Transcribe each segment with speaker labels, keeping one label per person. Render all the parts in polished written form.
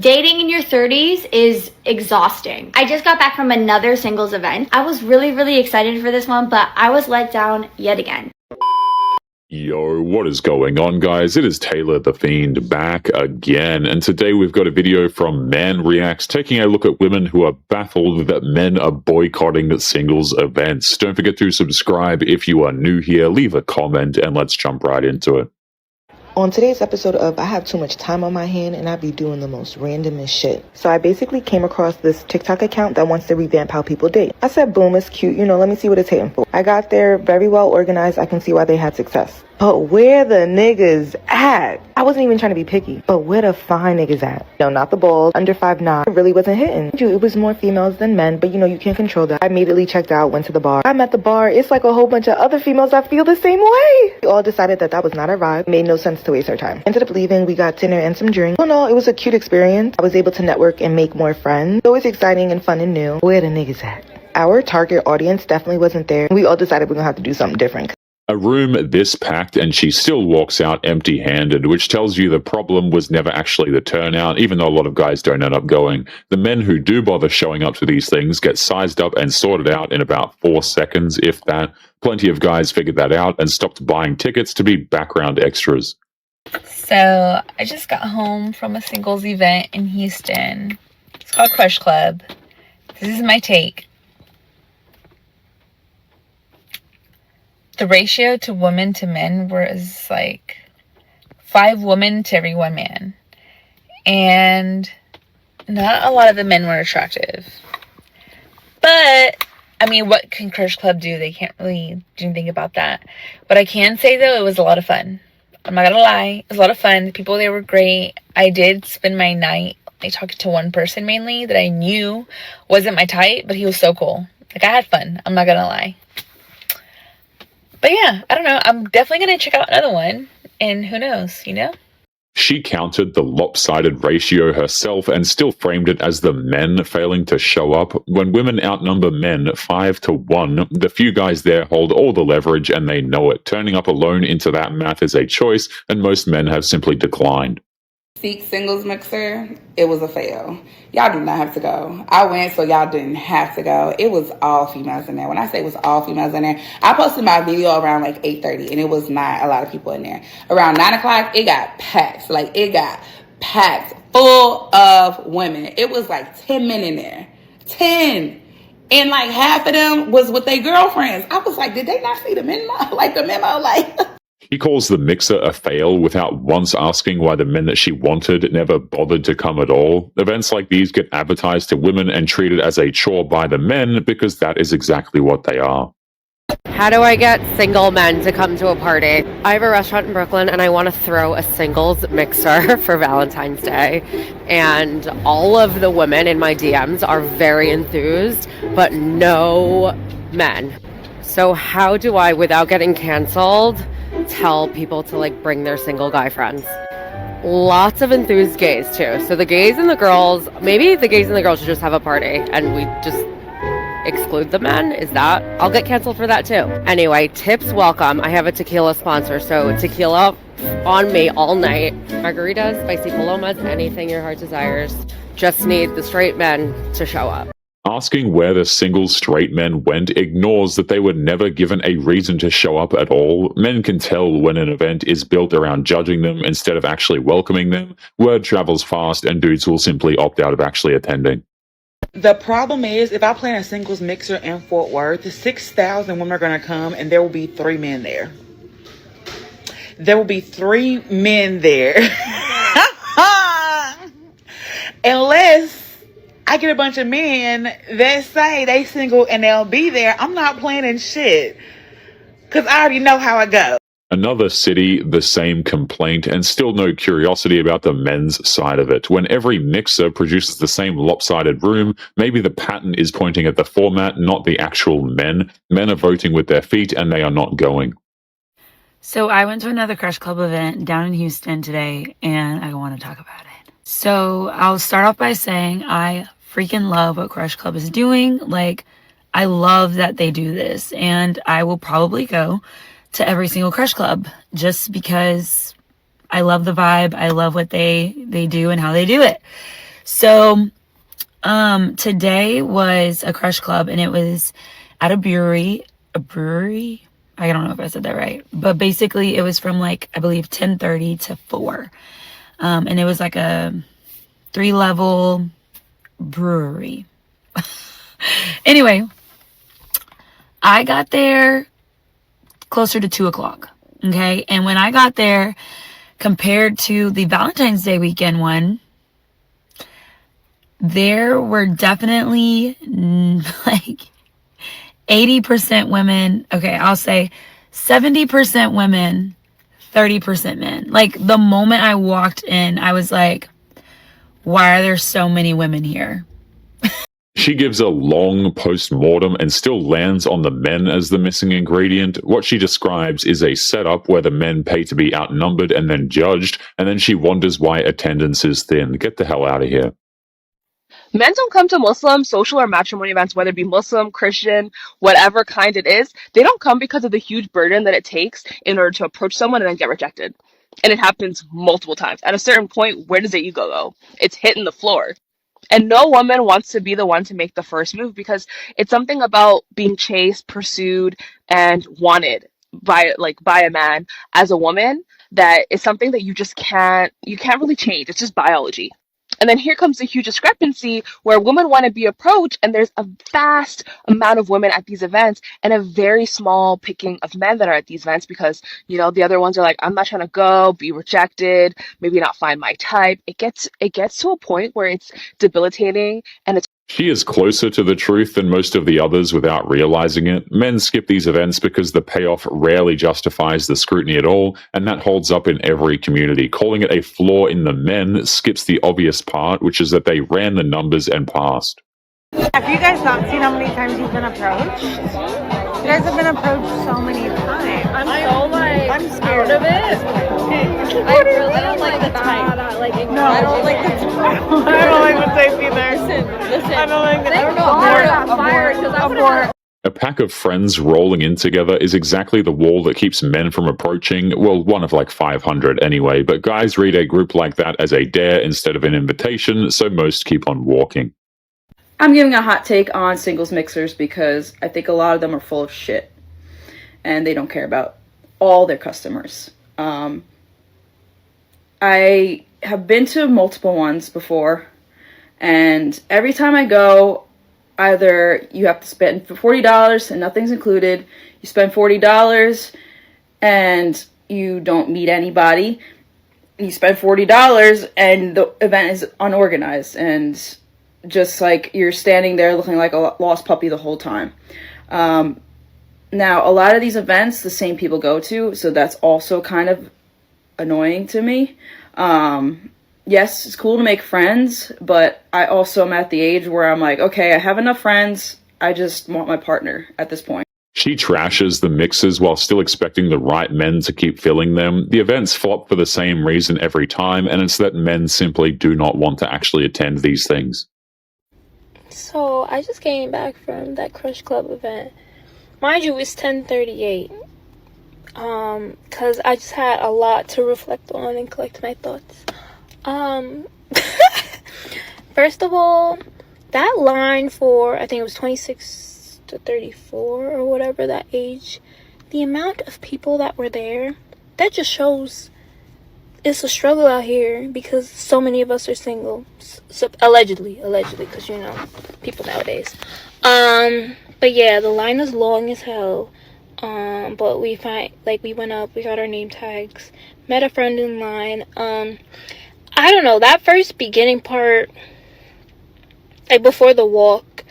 Speaker 1: Dating in your 30s is exhausting. I just got back from another singles event. I was really excited for this one, but I was let down yet again.
Speaker 2: Yo, what is going on, guys? It is Taylor the Fiend back again, and today we've got a video from Man Reacts taking a look at women who are baffled that men are boycotting singles events. Don't forget to subscribe if you are new here, leave a comment, and let's jump right into it.
Speaker 3: On today's episode of I Have Too Much Time on My Hand and I Be Doing the Most Randomest Shit. So I basically came across this TikTok account that wants to revamp how people date. I said, boom, it's cute, let me see what it's hitting for. I got there very well organized. I can see why they had success. But where the niggas at? I wasn't even trying to be picky, but where the fine niggas at? No, not the balls, under 5'9". It really wasn't hitting. It was more females than men, but you can't control that. I immediately checked out, went to the bar. I'm at the bar, it's like a whole bunch of other females that feel the same way. We all decided that was not our vibe. Made no sense to waste our time. Ended up leaving, we got dinner and some drinks. All in all, it was a cute experience. I was able to network and make more friends. It was exciting and fun and new. Where the niggas at? Our target audience definitely wasn't there. We all decided we're gonna have to do something different.
Speaker 2: A room this packed and she still walks out empty-handed, which tells you the problem was never actually the turnout, even though a lot of guys don't end up going. The men who do bother showing up to these things get sized up and sorted out in about 4 seconds, if that. Plenty of guys figured that out and stopped buying tickets to be background extras.
Speaker 4: So I just got home from a singles event in Houston. It's called Crush Club. This is my take. The ratio to women to men was like 5 women to every 1 man. And not a lot of the men were attractive. But, what can Crush Club do? They can't really do anything about that. What I can say, though, it was a lot of fun. I'm not gonna lie. It was a lot of fun. The people there were great. I did spend my night talking to one person mainly that I knew wasn't my type, but he was so cool. I had fun. I'm not gonna lie. But yeah, I don't know. I'm definitely going to check out another one. And who knows,
Speaker 2: She countered the lopsided ratio herself and still framed it as the men failing to show up. When women outnumber men 5 to 1, the few guys there hold all the leverage and they know it. Turning up alone into that math is a choice, and most men have simply declined.
Speaker 5: Seek singles mixer, it was a fail. Y'all do not have to go. I went, so y'all didn't have to go. It was all females in there. When I say it was all females in there, I posted my video around 8:30, and it was not a lot of people in there. Around 9 o'clock, it got packed. It got packed, full of women. It was 10 men in there. 10. And half of them was with their girlfriends. I was like, did they not see the memo? The memo,
Speaker 2: He calls the mixer a fail without once asking why the men that she wanted never bothered to come at all. Events like these get advertised to women and treated as a chore by the men because that is exactly what they are.
Speaker 6: How do I get single men to come to a party? I have a restaurant in Brooklyn and I want to throw a singles mixer for Valentine's Day. And all of the women in my DMs are very enthused, but no men. So how do I, without getting canceled, tell people to bring their single guy friends? Lots of enthused gays too. So the gays and the girls, maybe the gays and the girls should just have a party and we just exclude the men. I'll get canceled for that too. Anyway, tips welcome. I have a tequila sponsor, so tequila on me all night. Margaritas, spicy palomas, anything your heart desires. Just need the straight men to show up.
Speaker 2: Asking where the single straight men went ignores that they were never given a reason to show up at all. Men can tell when an event is built around judging them instead of actually welcoming them. Word travels fast and dudes will simply opt out of actually attending.
Speaker 7: The problem is, if I plan a singles mixer in Fort Worth, 6,000 women are going to come and there will be 3 men there. There will be 3 men there. Unless I get a bunch of men that say they single and they'll be there. I'm not planning shit. Because I already know how it goes.
Speaker 2: Another city, the same complaint, and still no curiosity about the men's side of it. When every mixer produces the same lopsided room, maybe the pattern is pointing at the format, not the actual men. Men are voting with their feet and they are not going.
Speaker 8: So I went to another Crush Club event down in Houston today, and I want to talk about it. So I'll start off by saying I freaking love what Crush Club is doing. I love that they do this, and I will probably go to every single Crush Club just because I love the vibe. I love what they do and how they do it. So today was a crush club, and it was at a brewery. I don't know if I said that right, but basically it was from like, I believe 10:30 to 4. And it was like a 3-level brewery. Anyway, I got there closer to 2 o'clock. Okay. And when I got there, compared to the Valentine's Day weekend one, there were definitely like 80% women. Okay, I'll say 70% women, 30% men. Like the moment I walked in, I was like, why are there so many women here?
Speaker 2: She gives a long post-mortem and still lands on the men as the missing ingredient. What she describes is a setup where the men pay to be outnumbered and then judged, and then she wonders why attendance is thin. Get the hell out of here.
Speaker 9: Men don't come to Muslim, social, or matrimony events, whether it be Muslim, Christian, whatever kind it is. They don't come because of the huge burden that it takes in order to approach someone and then get rejected. And it happens multiple times. At a certain point, where does the ego go? It's hitting the floor. And no woman wants to be the one to make the first move because it's something about being chased, pursued, and wanted by a man as a woman that is something that you can't really change. It's just biology. And then here comes the huge discrepancy where women want to be approached, and there's a vast amount of women at these events and a very small picking of men that are at these events because, the other ones are like, I'm not trying to go, be rejected, maybe not find my type. It gets to a point where it's debilitating and it's
Speaker 2: She is closer to the truth than most of the others without realizing it. Men skip these events because the payoff rarely justifies the scrutiny at all, and that holds up in every community. Calling it a flaw in the men skips the obvious part, which is that they ran the numbers and passed.
Speaker 10: Have you guys not seen how many times you've been approached? You guys have been approached so many times.
Speaker 6: I'm scared of it. I really don't like the type.
Speaker 10: No, I don't like the type. I don't like the type either. Listen. I don't like the type.
Speaker 6: I got fired because I would
Speaker 2: A pack of friends rolling in together is exactly the wall that keeps men from approaching, well, one of like 500 anyway, but guys read a group like that as a dare instead of an invitation, so most keep on walking.
Speaker 11: I'm giving a hot take on singles mixers because I think a lot of them are full of shit and they don't care about all their customers. I have been to multiple ones before, and every time I go, either you have to spend $40 and nothing's included, you spend $40 and you don't meet anybody, you spend $40 and the event is unorganized and just like you're standing there looking like a lost puppy the whole time. Now, a lot of these events, the same people go to, so that's also kind of annoying to me. Yes, it's cool to make friends, but I also am at the age where I'm like, okay, I have enough friends. I just want my partner at this point.
Speaker 2: She trashes the mixes while still expecting the right men to keep filling them. The events flop for the same reason every time, and it's that men simply do not want to actually attend these things.
Speaker 12: So I just came back from that Crush Club event. Mind you, it's 10:38. Cause I just had a lot to reflect on and collect my thoughts. First of all, that line for, I think it was 26 to 34 or whatever that age, the amount of people that were there, that just shows it's a struggle out here because so many of us are single. So, allegedly, because people nowadays. But yeah, the line is long as hell. But we went up, we got our name tags, met a friend in line. I don't know, that first beginning part, like before the walk,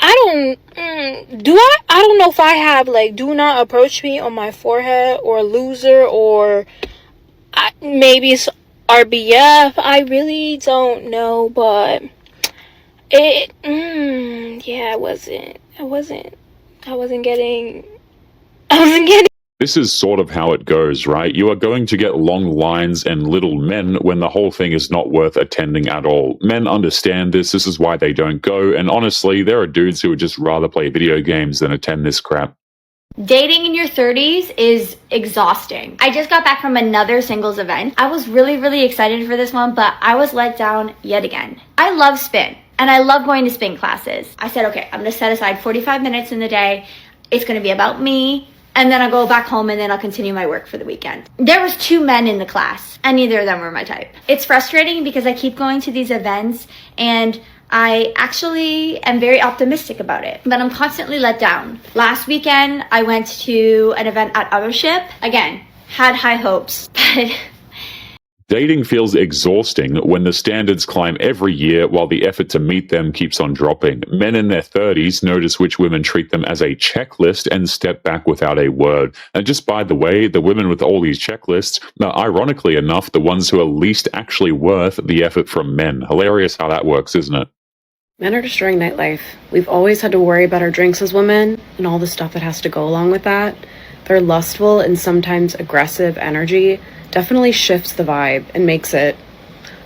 Speaker 12: I don't know if I have like do not approach me on my forehead or loser or maybe it's RBF. I really don't know, but I wasn't getting.
Speaker 2: This is sort of how it goes, right? You are going to get long lines and little men when the whole thing is not worth attending at all. Men understand this. This is why they don't go. And honestly, there are dudes who would just rather play video games than attend this crap.
Speaker 1: Dating in your 30s is exhausting. I just got back from another singles event. I was really excited for this one, but I was let down yet again. I love spin, and I love going to spin classes. I said, okay, I'm gonna set aside 45 minutes in the day. It's gonna be about me, and then I'll go back home and then I'll continue my work for the weekend. There was 2 men in the class, and neither of them were my type. It's frustrating because I keep going to these events and I actually am very optimistic about it, but I'm constantly let down. Last weekend, I went to an event at Othership. Again, had high hopes, but
Speaker 2: Dating feels exhausting when the standards climb every year while the effort to meet them keeps on dropping. Men in their 30s notice which women treat them as a checklist and step back without a word. And just by the way, the women with all these checklists are, ironically enough, the ones who are least actually worth the effort from men. Hilarious how that works, isn't it?
Speaker 6: Men are destroying nightlife. We've always had to worry about our drinks as women and all the stuff that has to go along with that. Their lustful and sometimes aggressive energy definitely shifts the vibe and makes it,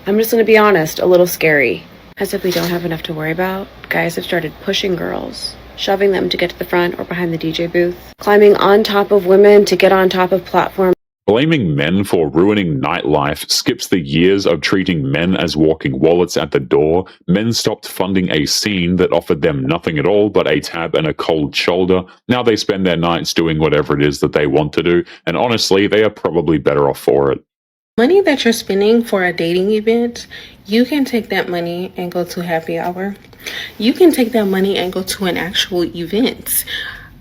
Speaker 6: I'm just going to be honest, a little scary. As if we don't have enough to worry about, guys have started pushing girls, shoving them to get to the front or behind the DJ booth, climbing on top of women to get on top of platforms.
Speaker 2: Blaming men for ruining nightlife skips the years of treating men as walking wallets at the door. Men stopped funding a scene that offered them nothing at all but a tab and a cold shoulder. Now they spend their nights doing whatever it is that they want to do, and honestly, they are probably better off for it.
Speaker 13: Money that you're spending for a dating event, you can take that money and go to happy hour. You can take that money and go to an actual event.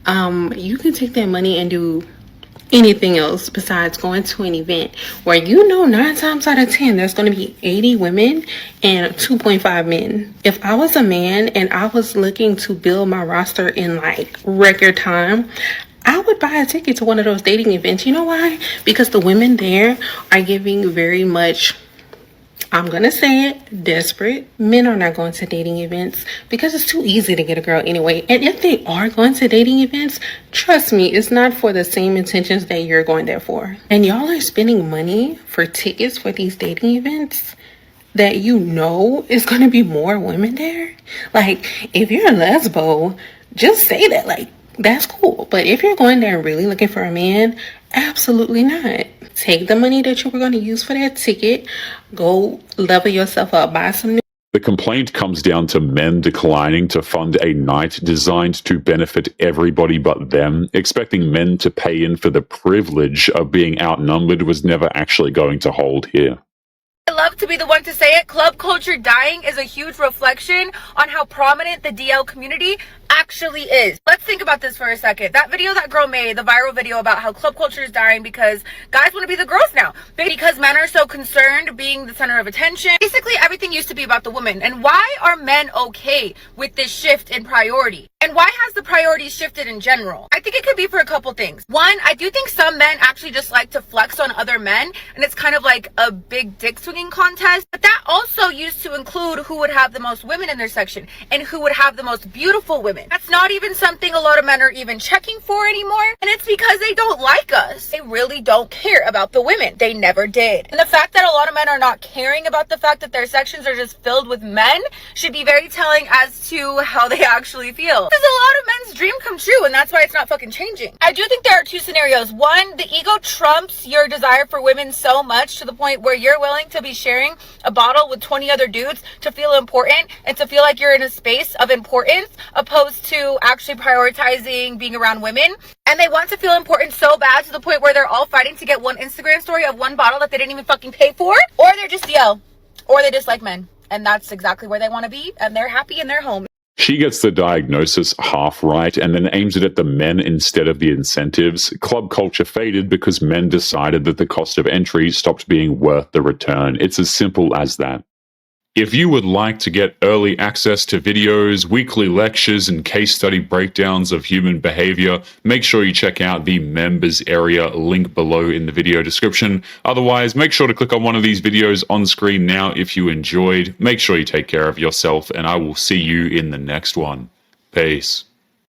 Speaker 13: You can take that money and do anything else besides going to an event where 9 times out of 10 there's going to be 80 women and 2.5 men. If I was a man and I was looking to build my roster in like record time, I would buy a ticket to one of those dating events. You know why? Because the women there are giving very much, I'm going to say it, desperate. Men are not going to dating events because it's too easy to get a girl anyway. And if they are going to dating events, trust me, it's not for the same intentions that you're going there for. And y'all are spending money for tickets for these dating events that is going to be more women there. Like, if you're a lesbo, just say that. Like, that's cool. But if you're going there really looking for a man, absolutely not. Take the money that you were going to use for that ticket, go level yourself up, buy some new.
Speaker 2: The complaint comes down to men declining to fund a night designed to benefit everybody but them. Expecting men to pay in for the privilege of being outnumbered was never actually going to hold here.
Speaker 4: I love to be the one to say it. Club culture dying is a huge reflection on how prominent the DL community actually is. Let's think about this for a second. That video that girl made, the viral video about how club culture is dying because guys want to be the girls now. Because men are so concerned being the center of attention. Basically, everything used to be about the woman. And why are men okay with this shift in priority? And why has the priorities shifted in general? I think it could be for a couple things. One, I do think some men actually just like to flex on other men, and it's kind of like a big dick swinging contest. But that also used to include who would have the most women in their section and who would have the most beautiful women. That's not even something a lot of men are even checking for anymore, and it's because they don't like us. They really don't care about the women. They never did. And the fact that a lot of men are not caring about the fact that their sections are just filled with men should be very telling as to how they actually feel. This is a lot of men's dream come true, and that's why it's not fucking changing. I do think there are two scenarios. One, the ego trumps your desire for women so much to the point where you're willing to be sharing a bottle with 20 other dudes to feel important and to feel like you're in a space of importance, opposed to actually prioritizing being around women. And they want to feel important so bad to the point where they're all fighting to get one Instagram story of one bottle that they didn't even fucking pay for, or they're just DL, or they dislike men. And that's exactly where they want to be, and they're happy in their home.
Speaker 2: She gets the diagnosis half right and then aims it at the men instead of the incentives. Club culture faded because men decided that the cost of entry stopped being worth the return. It's as simple as that. If you would like to get early access to videos, weekly lectures, and case study breakdowns of human behavior, make sure you check out the members area link below in the video description. Otherwise, make sure to click on one of these videos on screen now if you enjoyed. Make sure you take care of yourself, and I will see you in the next one. Peace.